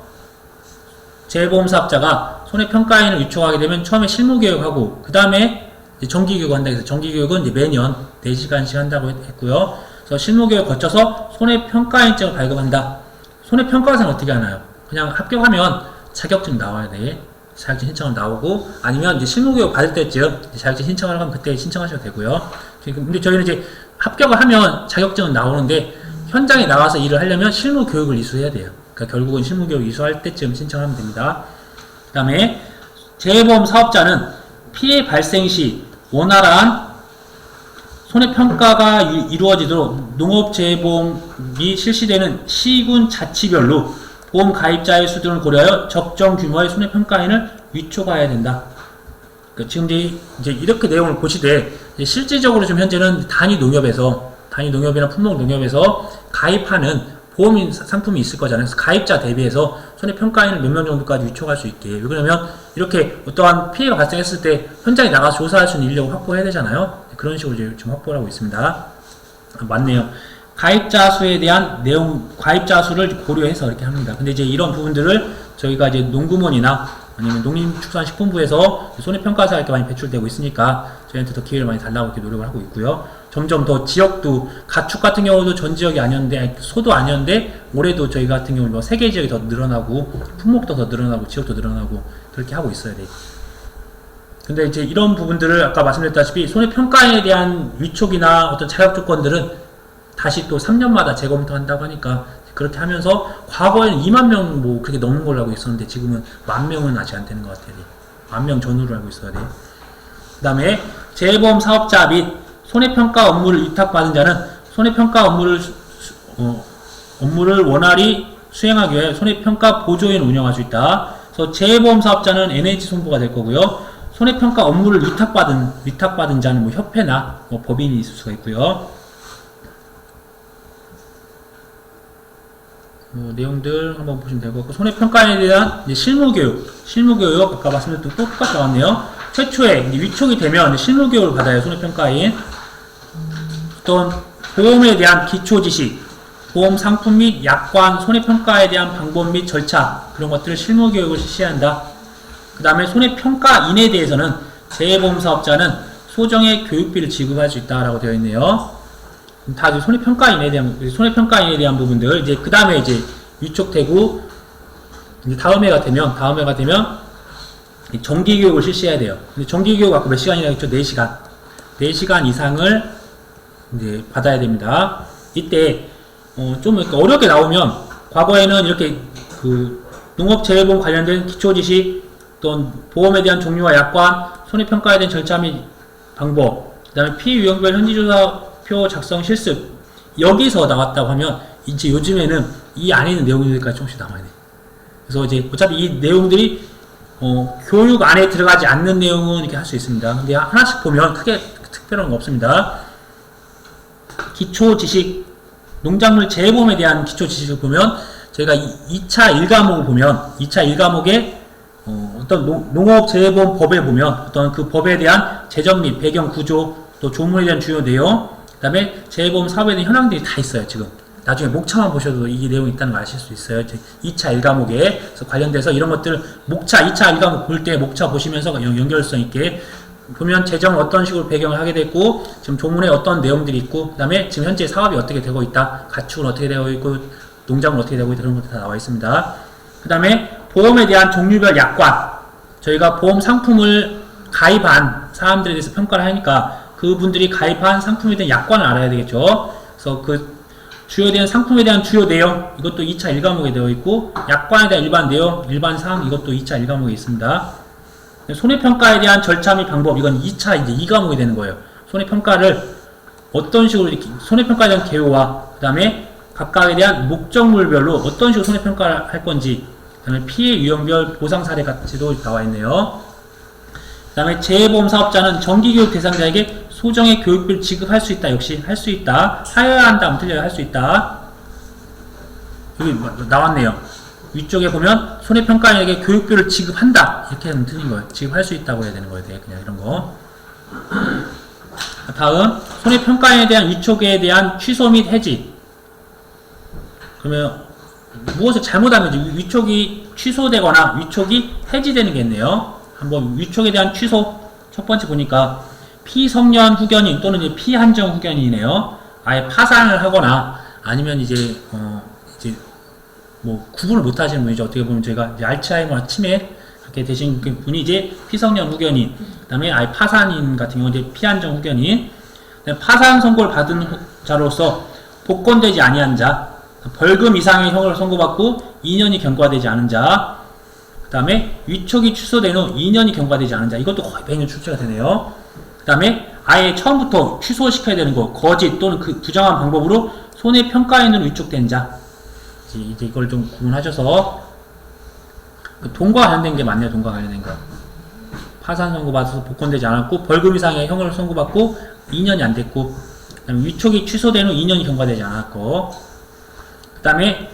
재보험사업자가 손해평가인을 위촉하게 되면 처음에 실무교육하고 그 다음에 정기교육을 한다고 해서 정기교육은 이제 매년 4시간씩 한다고 했고요. 그래서 실무교육 거쳐서 손해평가인증을 발급한다. 손해평가사는 어떻게 하나요? 그냥 합격하면 자격증 나와야 돼. 자격증 신청을 나오고 아니면 이제 실무교육 받을 때쯤 자격증 신청을 하면 그때 신청하셔도 되고요. 근데 저희는 이제 합격을 하면 자격증은 나오는데 현장에 나가서 일을 하려면 실무교육을 이수해야 돼요. 그러니까 결국은 실무교육 이수할 때쯤 신청하면 됩니다. 그 다음에 재해보험 사업자는 피해 발생 시 원활한 손해평가가 이루어지도록 농업재해보험이 실시되는 시군 자치별로 보험 가입자의 수준을 고려하여 적정 규모의 손해평가인을 위촉해야 된다. 그러니까 지금 이제 이렇게 내용을 보시되 실질적으로 좀 현재는 단위 농협이나 품목농협에서 가입하는 보험 상품이 있을 거잖아요. 그래서 가입자 대비해서 손해평가인을 몇 명 정도까지 위촉할 수 있게. 왜 그러면 이렇게 어떠한 피해가 발생했을 때 현장에 나가서 조사할 수 있는 인력을 확보해야 되잖아요. 그런 식으로 지금 확보를 하고 있습니다. 맞네요. 가입자 수에 대한 내용, 가입자 수를 고려해서 이렇게 합니다. 근데 이제 이런 부분들을 저희가 이제 농구몬이나 아니면 농림축산식품부에서 손해평가사 이렇게 많이 배출되고 있으니까 저희한테 더 기회를 많이 달라고 이렇게 노력을 하고 있고요. 점점 더 지역도, 가축 같은 경우도 전 지역이 아니었는데, 소도 아니었는데, 올해도 저희 같은 경우는 뭐 세개 지역이 더 늘어나고, 품목도 더 늘어나고, 지역도 늘어나고, 그렇게 하고 있어야 돼요. 근데 이제 이런 부분들을 아까 말씀드렸다시피 손해평가에 대한 위촉이나 어떤 자격 조건들은 다시 또 3년마다 재검토한다고 하니까 그렇게 하면서 과거에는 2만 명 뭐 그렇게 넘는 걸로 알고 있었는데 지금은 10,000명은 아직 안 되는 것 같아요. 10,000명 전후로 알고 있어야 돼요. 그 다음에 재해보험 사업자 및 손해평가 업무를 위탁받은 자는 손해평가 업무를 원활히 수행하기 위해 손해평가 보조인을 운영할 수 있다. 그래서 재해보험 사업자는 NH 손보가 될 거고요. 손해평가 업무를 위탁받은 자는 뭐 협회나 뭐 법인이 있을 수가 있고요. 내용들 한번 보시면 될 것 같고, 손해평가에 대한 이제 실무교육 아까 말씀드렸던 또 똑같이 나왔네요. 최초에 위촉이 되면 실무교육을 받아요. 손해평가인 어떤 보험에 대한 기초지식, 보험 상품 및 약관, 손해평가에 대한 방법 및 절차 그런 것들을 실무교육을 실시한다. 그 다음에 손해평가인에 대해서는 재해보험사업자는 소정의 교육비를 지급할 수 있다라고 되어 있네요. 다 손해평가인에 대한 부분들, 이제 그 다음에 이제 위촉되고, 이제 다음 해가 되면 정기교육을 실시해야 돼요. 근데 정기교육 아까 몇 시간이라고 했죠? 4시간. 4시간 이상을 이제 받아야 됩니다. 이때, 좀 이렇게 어렵게 나오면, 과거에는 이렇게 그 농업재해보험 관련된 기초지식, 또는 보험에 대한 종류와 약관, 손해평가에 대한 절차 및 방법, 그 다음에 피유형별 현지조사표 작성 실습, 여기서 나왔다고 하면, 이제 요즘에는 이 안에 있는 내용들까지 조금씩 남아야 돼. 그래서 이제 어차피 이 내용들이 교육 안에 들어가지 않는 내용은 이렇게 할 수 있습니다. 근데 하나씩 보면 크게 특별한 거 없습니다. 기초 지식, 농작물 재해보험에 대한 기초 지식을 보면, 저희가 2차 1과목을 보면, 2차 1과목에 어떤 농업 재해보험 법에 보면, 어떤 그 법에 대한 재정 및 배경 구조, 또 조문에 대한 주요 내용, 그 다음에 재해보험 사업에 대한 현황들이 다 있어요, 지금. 나중에 목차만 보셔도 이 내용이 있다는 걸 아실 수 있어요. 2차 1과목에 관련돼서 이런 것들, 목차, 2차 1과목 볼 때 목차 보시면서 연결성 있게 보면 재정을 어떤 식으로 배경을 하게 됐고, 지금 조문에 어떤 내용들이 있고, 그 다음에 지금 현재 사업이 어떻게 되고 있다, 가축은 어떻게 되고 있고, 농장은 어떻게 되고 있다, 그런 것들 다 나와 있습니다. 그 다음에 보험에 대한 종류별 약관, 저희가 보험 상품을 가입한 사람들에 대해서 평가를 하니까 그분들이 가입한 상품에 대한 약관을 알아야 되겠죠. 그래서 그 주요된 상품에 대한 주요 내용, 이것도 2차 1과목에 되어 있고, 약관에 대한 일반 내용, 일반 사항, 이것도 2차 1과목에 있습니다. 손해평가에 대한 절차 및 방법, 이건 2차 이제 2과목이 되는 거예요. 손해평가를 어떤 식으로 이렇게, 손해평가에 대한 개요와, 그 다음에 각각에 대한 목적물별로 어떤 식으로 손해평가를 할 건지, 그 다음에 피해 유형별 보상 사례 같이도 나와 있네요. 그 다음에 재해보험 사업자는 정기교육 대상자에게 소정의 교육비를 지급할 수 있다. 역시 할 수 있다. 하여야 한다. 틀려요. 할 수 있다. 여기 나왔네요. 위쪽에 보면 손해평가인에게 교육비를 지급한다. 이렇게 하면 틀린 거예요. 지급할 수 있다고 해야 되는 거예요. 그냥 이런 거. 다음 손해평가인에 대한 위촉에 대한 취소 및 해지. 그러면 무엇을 잘못하면 위촉이 취소되거나 위촉이 해지되는 게 있네요. 한번 위촉에 대한 취소, 첫 번째 보니까 피성년 후견인 또는 이제 피한정 후견인이네요. 아예 파산을 하거나 아니면 이제 뭐 구분을 못 하시는 분이죠. 어떻게 보면 제가 이제 알츠하이머나 치매 그렇게 되신 분이 이제 피성년 후견인, 그 다음에 아예 파산인 같은 경우 이제 피한정 후견인, 파산 선고를 받은 자로서 복권되지 아니한 자, 벌금 이상의 형을 선고받고 2년이 경과되지 않은 자, 그 다음에 위촉이 취소된 후 2년이 경과되지 않은 자, 이것도 거의 매년 출제가 되네요. 그 다음에 아예 처음부터 취소시켜야 되는 거, 거짓 또는 그 부정한 방법으로 손해평가인으로 위촉된 자, 이제 이걸 좀 구분하셔서, 돈과 관련된 게 맞네요. 돈과 관련된 거. 파산 선고받아서 복권되지 않았고, 벌금 이상의 형을 선고받고 2년이 안 됐고, 그 다음에 위촉이 취소된 후 2년이 경과되지 않았고, 그 다음에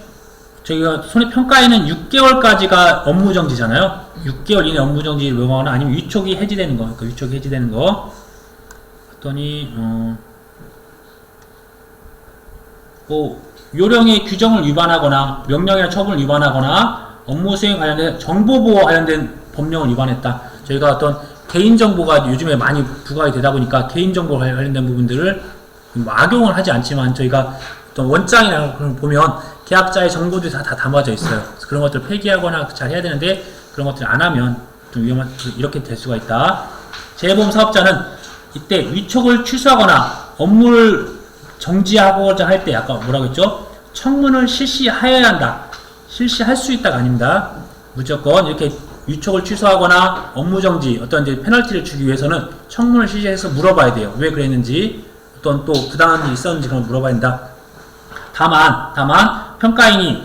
저희가 손해평가에는 6개월까지가 업무정지잖아요. 6개월 이내 업무정지를 명하거나 아니면 위촉이 해지되는 거. 그러니까 위촉이 해지되는 거. 했더니, 요령의 규정을 위반하거나 명령이나 처분을 위반하거나 업무 수행에 관련된 정보보호 관련된 법령을 위반했다. 저희가 어떤 개인정보가 요즘에 많이 부과가 되다 보니까 개인정보 관련된 부분들을 악용을 하지 않지만 저희가 어떤 원장이나 그런 거 보면 계약자의 정보들이 다 담아져 있어요. 그런 것들을 폐기하거나 잘 해야 되는데 그런 것들을 안 하면 좀 위험한, 이렇게 될 수가 있다. 재해보험 사업자는 이때 위촉을 취소하거나 업무를 정지하고자 할 때 아까 뭐라고 했죠? 청문을 실시하여야 한다. 실시할 수 있다가 아닙니다. 무조건 이렇게 위촉을 취소하거나 업무 정지, 어떤 이제 페널티를 주기 위해서는 청문을 실시해서 물어봐야 돼요. 왜 그랬는지, 어떤 또 부당한 일이 있었는지 그런 걸 물어봐야 된다. 다만 평가인이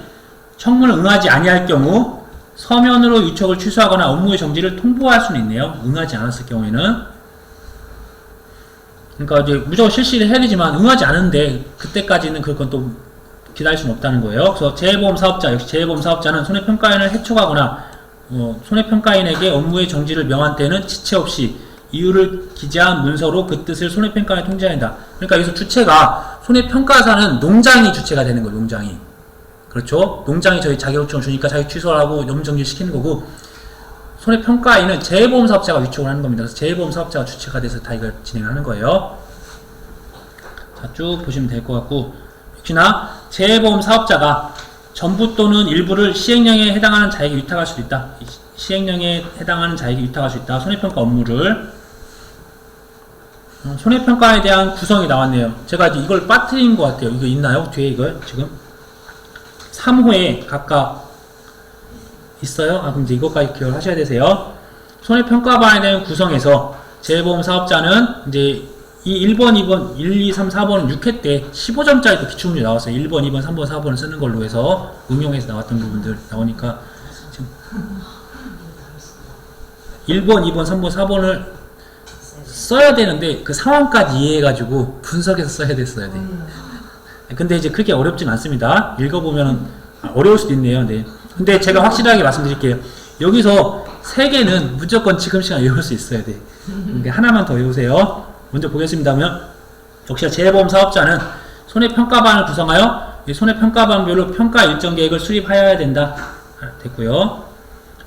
청문을 응하지 아니할 경우 서면으로 위촉을 취소하거나 업무의 정지를 통보할 수는 있네요. 응하지 않았을 경우에는. 그러니까 이제 무조건 실시를 해야 되지만 응하지 않은데 그때까지는 그건 또 기다릴 수는 없다는 거예요. 그래서 재해보험 사업자, 역시 재해보험 사업자는 손해평가인을 해촉하거나 손해평가인에게 업무의 정지를 명한 때는 지체 없이 이유를 기재한 문서로 그 뜻을 손해평가인에 통지해야 한다. 그러니까 여기서 주체가 손해평가사는 농장이 주체가 되는 거예요. 농장이. 그렇죠? 농장이 저희 자기 요청을 주니까 자기 취소를 하고 업무 정지를 시키는 거고, 손해평가인은 재해보험사업자가 위촉을 하는 겁니다. 그래서 재해보험사업자가 주체가 돼서 다 이걸 진행하는 거예요. 자, 쭉 보시면 될 것 같고, 역시나 재해보험사업자가 전부 또는 일부를 시행령에 해당하는 자에게 위탁할 수도 있다. 시행령에 해당하는 자에게 위탁할 수 있다. 손해평가 업무를. 손해평가에 대한 구성이 나왔네요. 제가 이제 이걸 빠뜨린 것 같아요. 이거 있나요? 뒤에 이거 지금 3호에 각각 있어요? 아, 그럼 이제 이것까지 기억을 하셔야 되세요. 손해평가반에 대한 구성에서 재해보험 사업자는 이제 이 1번, 2번, 1, 2, 3, 4번은 6회 때 15점짜리 또 기출문제 나왔어요. 1번, 2번, 3번, 4번을 쓰는 걸로 해서 응용해서 나왔던 부분들 나오니까 지금 1번, 2번, 3번, 4번을 써야 되는데 그 상황까지 이해해가지고 분석해서 써야 됐어야 돼. 근데 이제 그렇게 어렵진 않습니다. 읽어보면 어려울 수도 있네요. 네. 근데 제가 확실하게 말씀드릴게요. 여기서 3개는 무조건 지금 시간 외울 수 있어야 돼. 하나만 더 외우세요. 먼저 보겠습니다면, 역시 재해보험 사업자는 손해평가반을 구성하여 손해평가반별로 평가 일정 계획을 수립하여야 된다. 됐고요.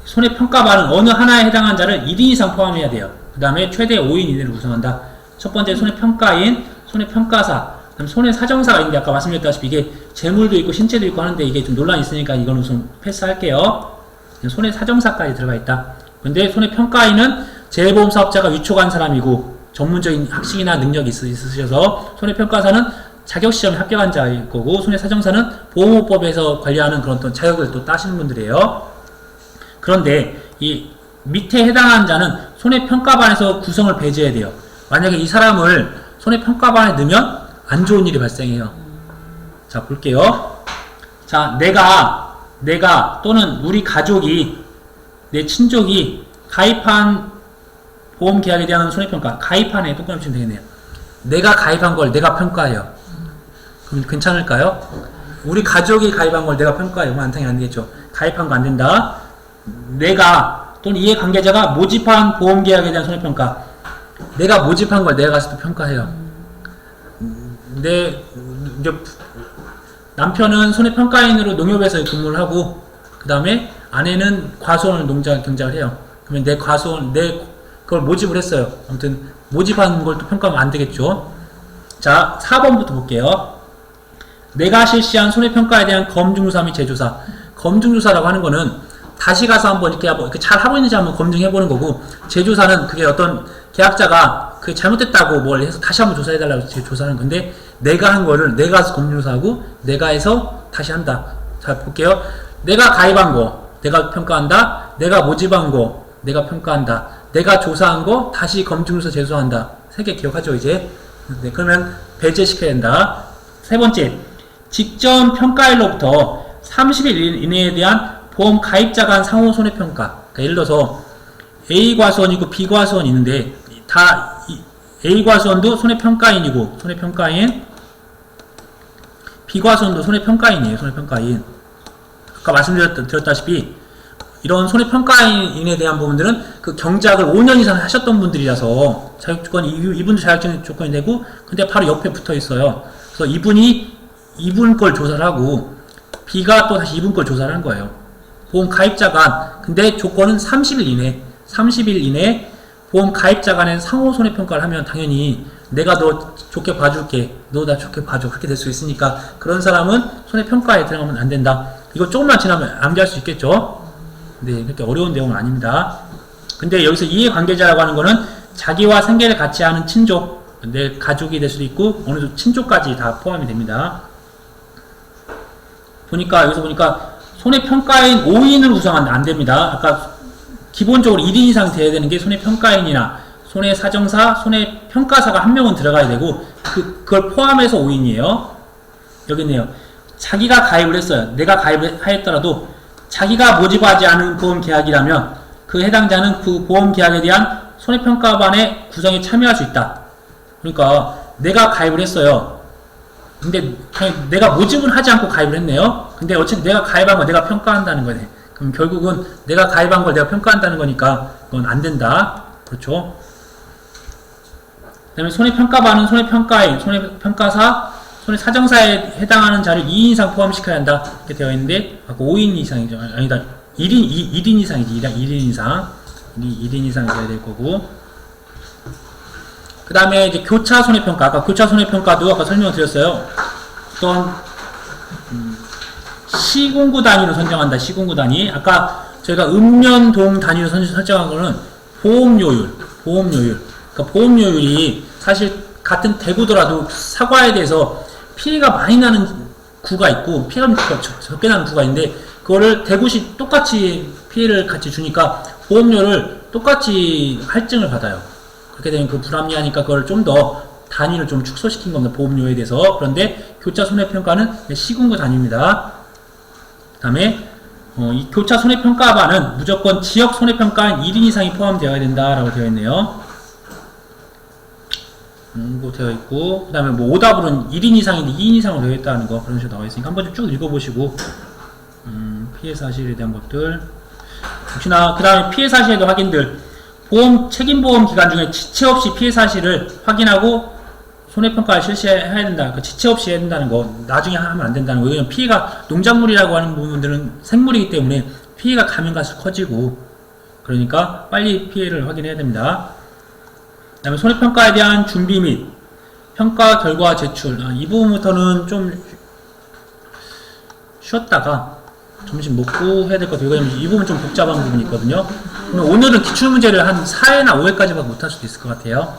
손해평가반은 어느 하나에 해당한 자를 1인 이상 포함해야 돼요. 그 다음에 최대 5인 이내로 구성한다. 첫 번째 손해평가인, 손해평가사, 그다음 손해사정사가 있는데 아까 말씀드렸다시피 이게 재물도 있고 신체도 있고 하는데 이게 좀 논란이 있으니까 이거는 좀 패스할게요. 손해사정사까지 들어가 있다. 근데 손해평가인은 재해보험사업자가 위촉한 사람이고 전문적인 학식이나 능력이 있으셔서, 손해평가사는 자격시험에 합격한 자일 거고, 손해사정사는 보험업법에서 관리하는 그런 또 자격을 또 따시는 분들이에요. 그런데 이 밑에 해당하는 자는 손해평가반에서 구성을 배제해야 돼요. 만약에 이 사람을 손해평가반에 넣으면 안 좋은 일이 발생해요. 자, 볼게요. 자, 내가 또는 우리 가족이, 내 친족이 가입한 보험계약에 대한 손해평가, 가입한 애 똑같이 치면 되겠네요. 내가 가입한 걸 내가 평가해요. 그럼 괜찮을까요? 우리 가족이 가입한 걸 내가 평가해요. 그럼 당연히 안 되겠죠. 가입한 거 안 된다. 내가 또는 이해관계자가 모집한 보험계약에 대한 손해평가, 내가 모집한 걸 내가 가서 또 평가해요. 이제 남편은 손해평가인으로 농협에서 근무를 하고, 그 다음에 아내는 과수원을 경작을 해요. 그러면 내 과수원, 그걸 모집을 했어요. 아무튼 모집한 걸 또 평가하면 안 되겠죠. 자, 4번부터 볼게요. 내가 실시한 손해평가에 대한 검증조사 및 재조사. 검증조사라고 하는 거는 다시 가서 한번 이렇게 잘 하고 있는지 한번 검증해보는 거고, 재조사는 그게 어떤 계약자가 그게 잘못됐다고 뭘 해서 다시 한번 조사해달라고 조사하는 건데, 내가 한 거를 내가 검증조사하고 내가 해서 다시 한다. 자, 볼게요. 내가 가입한 거 내가 평가한다. 내가 모집한 거 내가 평가한다. 내가 조사한 거 다시 검증조사 재조사한다. 3개 기억하죠 이제? 네, 그러면 배제시켜야 된다. 세 번째, 직전 평가일로부터 30일 이내에 대한 보험 가입자 간 상호 손해평가. 그러니까 예를 들어서 A 과수원이고 B 과수원이 있는데, 다 A 과수원도 손해평가인이고 손해평가인, B 과수원도 손해평가인이에요. 손해평가인. 아까 말씀드렸다시피 이런 손해평가인에 대한 부분들은 그 경작을 5년 이상 하셨던 분들이라서 자격조건이, 이분도 자격증 조건이 되고, 근데 바로 옆에 붙어 있어요. 그래서 이분 걸 조사를 하고 B가 또 다시 이분 걸 조사를 한 거예요. 보험 가입자 간. 근데 조건은 30일 이내 보험 가입자 간의 상호 손해평가를 하면 당연히 내가 너 좋게 봐줄게, 너 나 좋게 봐줘, 그렇게 될 수 있으니까 그런 사람은 손해평가에 들어가면 안 된다. 이거 조금만 지나면 암기할 수 있겠죠? 네, 그렇게 어려운 내용은 아닙니다. 근데 여기서 이해관계자라고 하는 거는 자기와 생계를 같이 하는 친족, 내 가족이 될 수도 있고 어느 정도 친족까지 다 포함이 됩니다. 여기서 보니까 손해평가인 5인을 구성한다. 안 됩니다. 아까 기본적으로 1인 이상 돼야 되는 게 손해평가인이나 손해사정사, 손해평가사가 한 명은 들어가야 되고, 그걸 포함해서 5인이에요. 여기 있네요. 자기가 가입을 했어요. 내가 가입을 하였더라도 자기가 모집하지 않은 보험계약이라면 그 해당자는 그 보험계약에 대한 손해평가반의 구성에 참여할 수 있다. 그러니까 내가 가입을 했어요. 근데 그냥 내가 모집은 하지 않고 가입을 했네요. 근데 어쨌든 내가 가입한 거 내가 평가한다는 거네. 그럼 결국은 내가 가입한 걸 내가 평가한다는 거니까 그건 안 된다. 그렇죠? 그 다음에 손해평가반은 손해평가인, 손해평가사, 손해사정사에 해당하는 자를 2인 이상 포함시켜야 한다. 이렇게 되어 있는데, 아까 5인 이상이죠. 아니다. 1인 이상이지. 1인 이상. 1인 이상 있어야 될 거고. 그 다음에 이제 교차 손해평가. 아까 교차 손해평가도 아까 설명을 드렸어요. 어떤, 시공구 단위로 선정한다, 시공구 단위. 아까 저희가 읍면동 단위로 설정한 거는 보험료율. 그러니까 보험료율이 사실 같은 대구더라도 사과에 대해서 피해가 많이 나는 구가 있고, 피해가 적게 나는 구가 있는데, 그거를 대구시 똑같이 피해를 같이 주니까 보험료를 똑같이 할증을 받아요. 그렇게 되면 그 불합리하니까 그걸 좀 더 단위를 좀 축소시킨 겁니다. 보험료에 대해서. 그런데 교차 손해평가는 시군구 단위입니다. 그 다음에 이 교차 손해평가반은 무조건 지역 손해평가인 1인 이상이 포함되어야 된다라고 되어 있네요. 뭐 되어 있고, 그 다음에 뭐 오답으로는 1인 이상인데 2인 이상으로 되어 있다는 거 그런 식으로 나와 있으니까 한번 쭉 읽어보시고, 피해 사실에 대한 것들. 혹시나 그 다음에 피해 사실에도 확인들. 책임보험 기간 중에 지체 없이 피해 사실을 확인하고 손해평가를 실시해야 된다. 그 지체 없이 해야 된다는 거, 나중에 하면 안 된다는 거. 왜냐면 피해가 농작물이라고 하는 부분들은 생물이기 때문에 피해가 가면 갈수록 커지고, 그러니까 빨리 피해를 확인해야 됩니다. 그 다음에 손해평가에 대한 준비 및 평가 결과 제출. 이 부분부터는 좀 쉬었다가 점심 먹고 해야 될 것 같아요. 왜냐면 이 부분 좀 복잡한 부분이 있거든요. 오늘은 기출문제를 한 4회나 5회까지밖에 못할 수도 있을 것 같아요.